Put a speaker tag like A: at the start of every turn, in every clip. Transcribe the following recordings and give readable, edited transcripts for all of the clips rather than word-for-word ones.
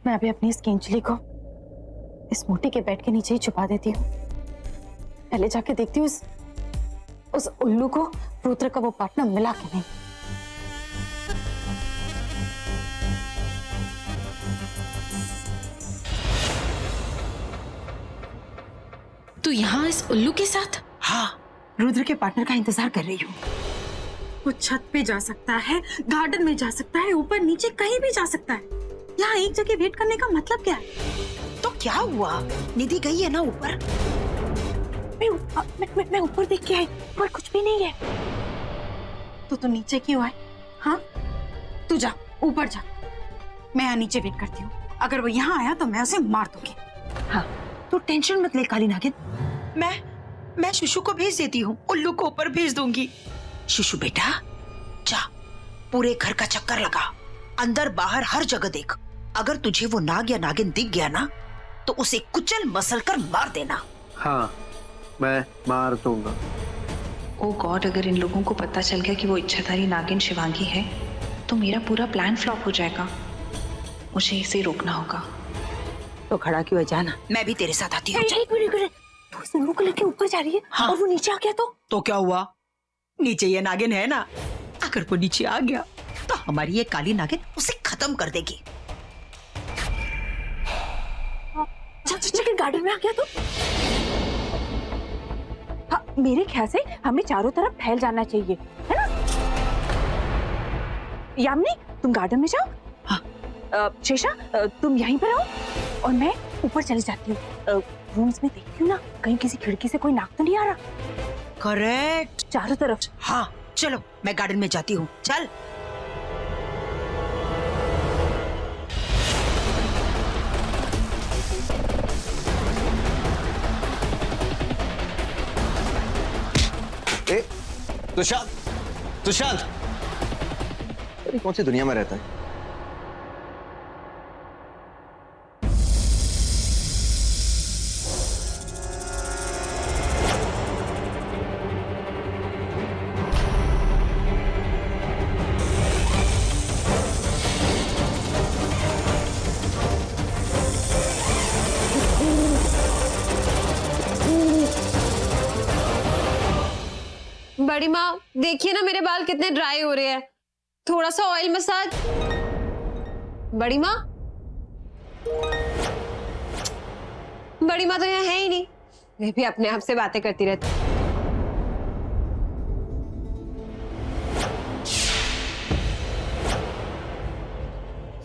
A: मैं अभी अपनी इस केंचली को इस मोटी के बेड के नीचे ही छुपा देती हूँ। पहले जाके देखती हूँ उस उल्लू को रुद्र का वो पार्टनर मिला कि नहीं।
B: तू यहाँ इस उल्लू के साथ?
A: हाँ, रुद्र के पार्टनर का इंतजार कर रही हूँ। वो छत पे जा सकता है, गार्डन में जा सकता है, ऊपर नीचे कहीं भी जा सकता है। यहाँ एक जगह वेट करने का मतलब क्या है?
C: तो क्या हुआ? निधि गई है ना ऊपर?
A: मैं ऊपर देख के आई, ऊपर कुछ भी नहीं है। तो नीचे क्यों आए? हाँ, तू जा, ऊपर जा। मैं यहाँ नीचे वेट करती हूँ। अगर वो यहाँ आया तो मैं उसे मार दूंगी।
C: हाँ, तो टेंशन मत ले काली नागिन। मैं शुशु को भेज देती हूँ, उल्लू को ऊपर भेज दूंगी। शुशु बेटा, जा पूरे घर का चक्कर लगा, अंदर बाहर हर जगह देख। अगर तुझे वो नाग या नागिन दिख गया ना तो उसे कुचल मसल कर मार देना।
D: हाँ, मैं मार दूंगा।
E: ओ गॉड, अगर इन लोगों को पता चल गया कि वो इच्छाधारी नागिन शिवांगी है तो मेरा पूरा प्लान फ्लॉप हो जाएगा। मुझे इसे रोकना होगा।
C: तो खड़ा क्यों है, जाना। मैं भी तेरे साथ आती हूँ।
A: एक मिनट, तो उस उल्लू को लेके ऊपर जा रही है। हाँ। और वो नीचे आ गया तो
C: क्या हुआ? नीचे ये नागिन है ना, अगर वो नीचे आ गया तो हमारी ये काली नागिन उसे खत्म कर देगी।
A: चल गार्डन में आ गया तो हाँ, मेरे ख्याल से हमें चारों तरफ फैल जाना चाहिए, है ना? यामिनी, तुम गार्डन में जाओ। हाँ। शेषा, तुम यहीं पर आओ और मैं ऊपर चली जाती हूँ। रूम्स में देखती हूँ ना, कहीं किसी खिड़की से कोई नाग तो नहीं आ रहा।
C: करेक्ट,
A: चारों तरफ।
C: हाँ चलो, मैं गार्डन में जाती हूँ। चल।
D: तुषांत, तुषांत, अरे कौन सी दुनिया में रहता है?
F: बड़ी माँ, देखिए ना मेरे बाल कितने ड्राई हो रहे हैं। थोड़ा सा ऑयल मसाज। बड़ी माँ, बड़ी माँ तो यहाँ है ही नहीं। वे भी अपने आप से बातें करती रहती।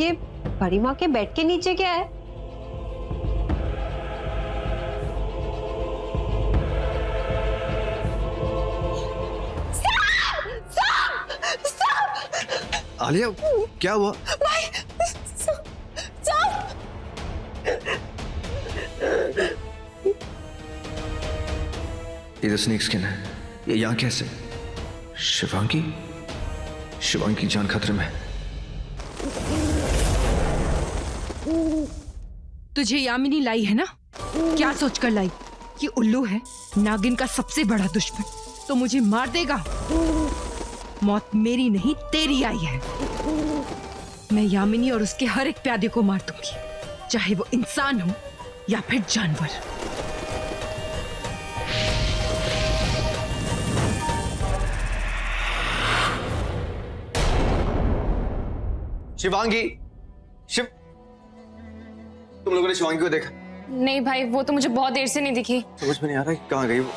F: ये बड़ी माँ के बेड के नीचे क्या है?
D: आलिया, क्या हुआ? ये तो स्नेक स्किन है। ये यहाँ कैसे? शिवांगी, शिवांगी की जान खतरे में।
G: तुझे यामिनी लाई है ना? क्या सोचकर लाई? कि उल्लू है नागिन का सबसे बड़ा दुश्मन, तो मुझे मार देगा। मौत मेरी नहीं तेरी आई है। मैं यामिनी और उसके हर एक प्यादे को मार दूंगी, चाहे वो इंसान हो या फिर जानवर।
D: शिवांगी, तुम लोगों ने शिवांगी को देखा?
B: नहीं भाई, वो तो मुझे बहुत देर से नहीं दिखी।
D: समझ में नहीं आ रहा है कहाँ गई वो।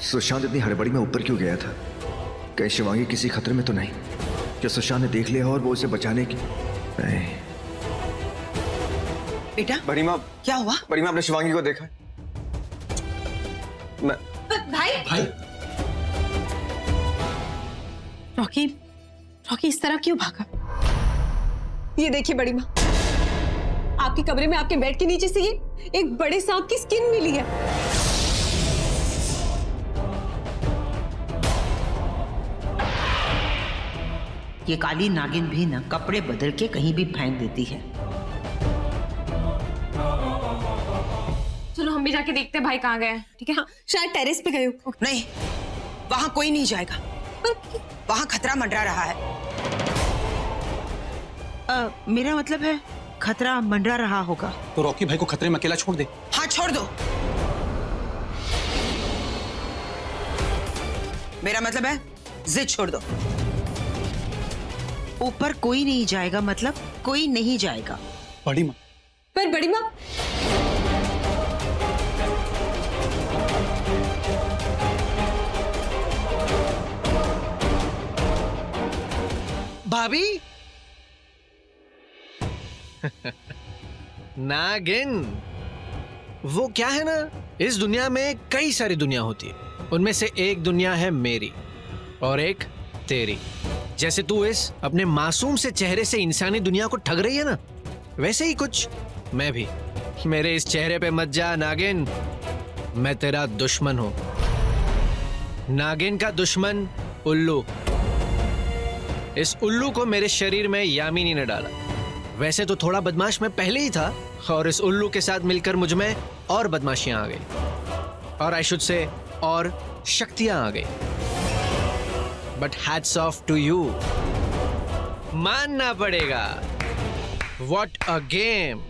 D: सुशांत इतनी हड़बड़ी में ऊपर क्यों गया था? कहीं शिवांगी किसी खतरे में तो नहीं? क्या सुशांत ने देख लिया और वो उसे बचाने की? नहीं।
C: बेटा,
D: बड़ी माँ,
C: क्या हुआ?
D: बड़ी माँ, आपने शिवांगी को देखा? मैं
A: भाई, रॉकी इस तरह क्यों भागा?
F: ये देखिए बड़ी माँ, आपके कमरे में आपके बेड के नीचे से ये एक बड़े सांप की स्किन मिली है।
C: ये काली नागिन भी ना कपड़े बदल के कहीं भी फेंक देती है।
B: चलो हम भी जाके देखते हैं भाई कहाँ गए।
F: ठीक है, हाँ, शायद टेरेस पे गए हो।
C: नहीं, वहां कोई नहीं जाएगा। वहां खतरा मंडरा रहा है। मेरा मतलब है खतरा मंडरा रहा होगा।
H: तो रॉकी भाई को खतरे में अकेला छोड़ दे।
C: हाँ छोड़ दो। मेरा मतलब है जिद छोड़ दो। ऊपर कोई नहीं जाएगा मतलब कोई नहीं जाएगा।
H: बड़ी माँ,
F: पर बड़ी माँ,
I: भाभी नागिन, वो क्या है ना, इस दुनिया में कई सारी दुनिया होती है, उनमें से एक दुनिया है मेरी और एक तेरी। जैसे तू इस अपने मासूम से चेहरे से इंसानी दुनिया को ठग रही है ना, वैसे ही कुछ मैं भी। मेरे इस चेहरे पे मत जा नागिन, मैं तेरा दुश्मन हूं। नागिन का दुश्मन उल्लू। इस उल्लू को मेरे शरीर में यामिनी ने डाला। वैसे तो थोड़ा बदमाश मैं पहले ही था, और इस उल्लू के साथ मिलकर मुझ में और बदमाशियां आ गई, और आई शुड से और शक्तियां आ गई। But hats off to you, मानना पड़ेगा। What a game.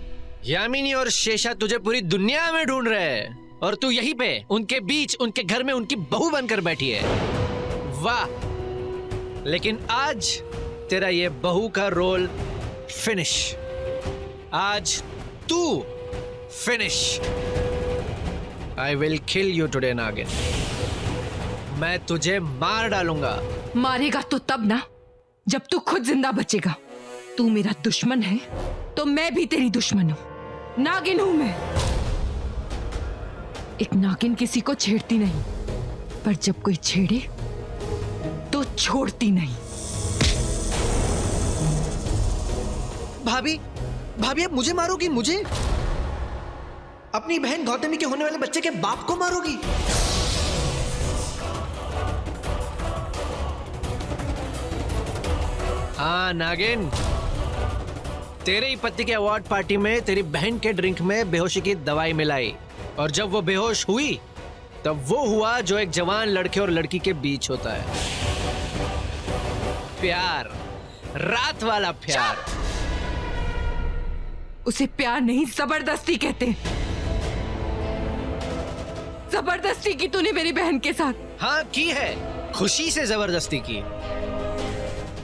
I: यामिनी और शेषा तुझे पूरी दुनिया में ढूंढ रहे हैं, और तू यहीं पे उनके बीच उनके घर में उनकी बहू बनकर बैठी है। वाह, लेकिन आज तेरा ये बहू का रोल फिनिश। आज तू finish. I will kill you today नागिन। मैं तुझे मार डालूंगा।
G: मारेगा तो तब ना जब तू खुद जिंदा बचेगा। तू मेरा दुश्मन है तो मैं भी तेरी दुश्मन हूं। नागिन हूं मैं। एक नागिन किसी को छेड़ती नहीं, पर जब कोई छेड़े तो छोड़ती नहीं।
I: भाभी, भाभी अब मुझे मारोगी? मुझे? अपनी बहन गौतमी के होने वाले बच्चे के बाप को मारोगी? हाँ नागिन, तेरे ही पति के अवार्ड पार्टी में तेरी बहन के ड्रिंक में बेहोशी की दवाई मिलाई, और जब वो बेहोश हुई तब वो हुआ जो एक जवान लड़के और लड़की के बीच होता है, प्यार, रात वाला प्यार।
G: उसे प्यार नहीं जबरदस्ती कहते हैं। जबरदस्ती की तूने मेरी बहन के साथ।
I: हाँ की है, खुशी से जबरदस्ती की,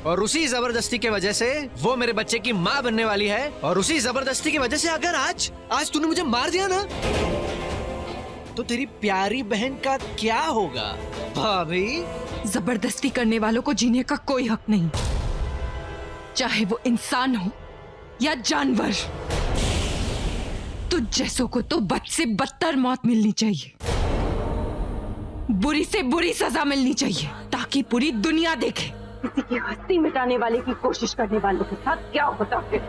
I: और उसी जबरदस्ती के वजह से वो मेरे बच्चे की माँ बनने वाली है, और उसी जबरदस्ती की वजह से अगर आज तूने मुझे मार दिया ना, तो तेरी प्यारी बहन का क्या होगा भाभी?
G: जबरदस्ती करने वालों को जीने का कोई हक नहीं, चाहे वो इंसान हो या जानवर। तुझ जैसों को तो बद से बदतर मौत मिलनी चाहिए, बुरी से बुरी सजा मिलनी चाहिए, ताकि पूरी दुनिया देखे किसी की हस्ती मिटाने वाले की कोशिश करने वालों के साथ क्या होता है।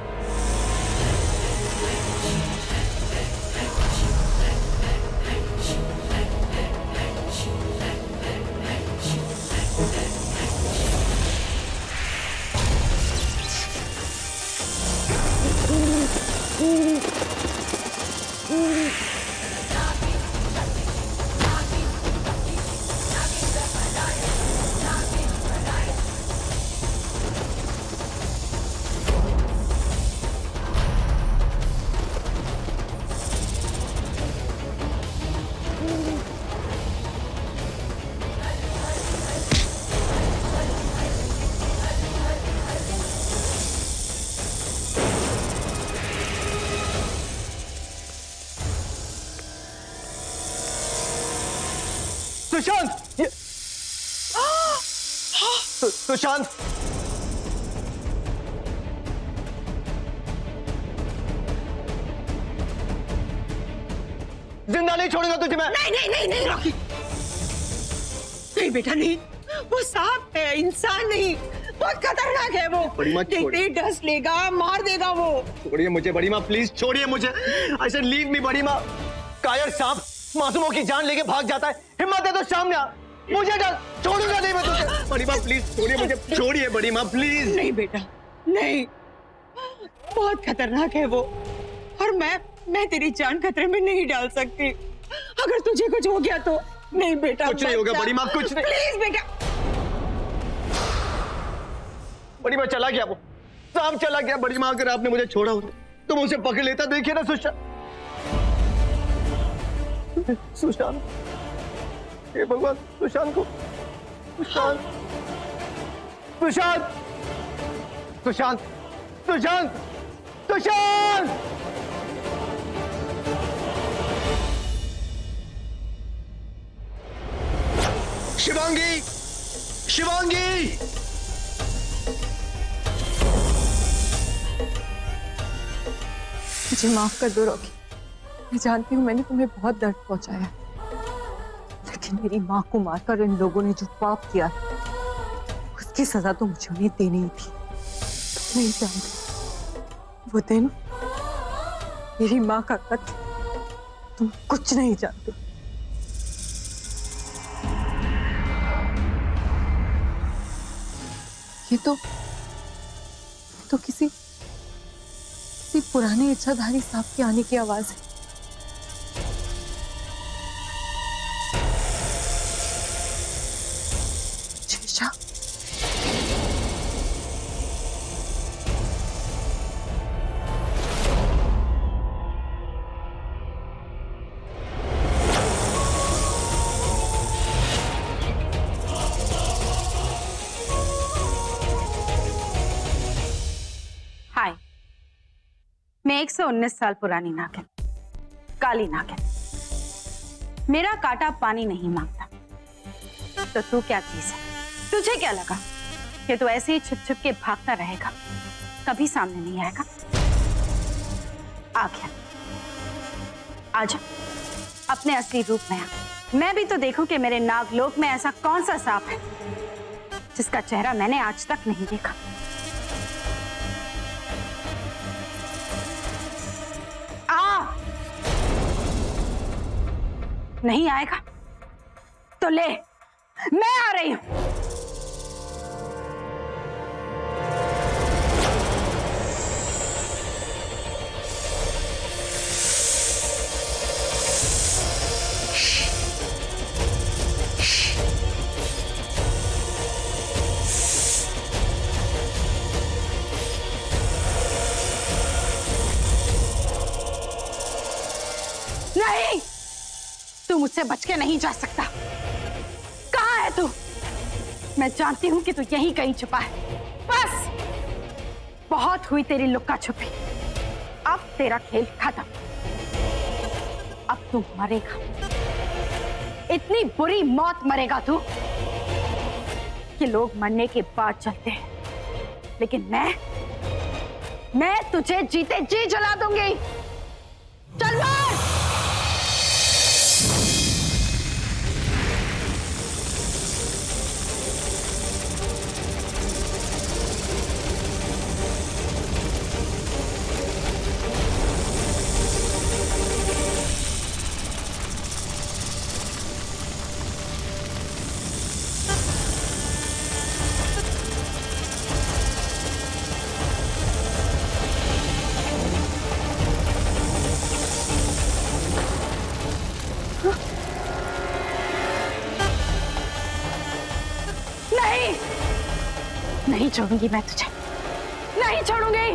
D: सुशांत, सुशांत, जिंदा नहीं छोड़ूंगा तुझे मैं।
C: नहीं नहीं नहीं नहीं रॉकी, नहीं बेटा नहीं, वो सांप है, इंसान नहीं, बहुत खतरनाक है वो।
D: बड़ी माँ,
C: देखते ही डस लेगा, मार देगा वो।
D: छोड़िए मुझे बड़ी माँ, प्लीज छोड़िए मुझे। ऐसे लीव मी बड़ी माँ। कायर सांप मासूमों की जान लेके भाग जाता है, हिम्मत है तो सामने आ, मुझे डाल, छोड़ूंगा नहीं मैं तुझे। बड़ी माँ प्लीज छोड़िए मुझे, छोड़िए बड़ी माँ प्लीज।
C: नहीं बेटा नहीं, बहुत खतरनाक है वो, और मैं तेरी जान खतरे में नहीं डाल सकती। अगर तुझे कुछ हो गया तो। नहीं बेटा
D: कुछ नहीं होगा बड़ी माँ, कुछ नहीं।
C: प्लीज बेटा।
D: बड़ी माँ चला गया वो, सांप चला गया बड़ी माँ। अगर आपने मुझे छोड़ा होता तुम उसे पकड़ लेता। देखिए ना सुशांत, सुशांत, हे भगवान, सुशांत को, सुशांत, सुशांत, सुशांत, सुशांत, सुशांत। शिवांगी, शिवांगी,
J: मुझे माफ कर दो रॉकी। मैं जानती हूँ मैंने तुम्हें बहुत दर्द पहुंचाया, लेकिन मेरी माँ को मारकर इन लोगों ने जो पाप किया उसकी सजा तो मुझे उन्हें देनी ही थी। तुम नहीं जानते वो दिन, मेरी माँ का कत्ल, तुम कुछ नहीं जानते। ये तो किसी पुराने इच्छाधारी सांप के आने की आवाज है। शेषा,
A: हाय, मैं 119 साल पुरानी नागिन, काली नागिन। मेरा काटा पानी नहीं मांगता। तो तू क्या चीज है? तुझे क्या लगा कि तू ऐसे ही छुप छुप के भागता रहेगा, कभी सामने नहीं आएगा? आ गया, आजा, अपने असली रूप में आ। मैं भी तो देखूं कि मेरे नागलोक में ऐसा कौन सा सांप है जिसका चेहरा मैंने आज तक नहीं देखा। नहीं आएगा तो ले, मैं आ रही हूं। नहीं, तू मुझसे बच के नहीं जा सकता। कहां है तू? मैं जानती हूं कि तू यहीं कहीं छुपा है। बस, बहुत हुई तेरी लुक्का छुपी। अब तेरा खेल खत्म। अब तू मरेगा, इतनी बुरी मौत मरेगा तू कि लोग मरने के बाद चलते हैं, लेकिन मैं तुझे जीते जी जला दूंगी। चल मार। नहीं छोड़ूंगी मैं तुझे, नहीं छोड़ूंगी।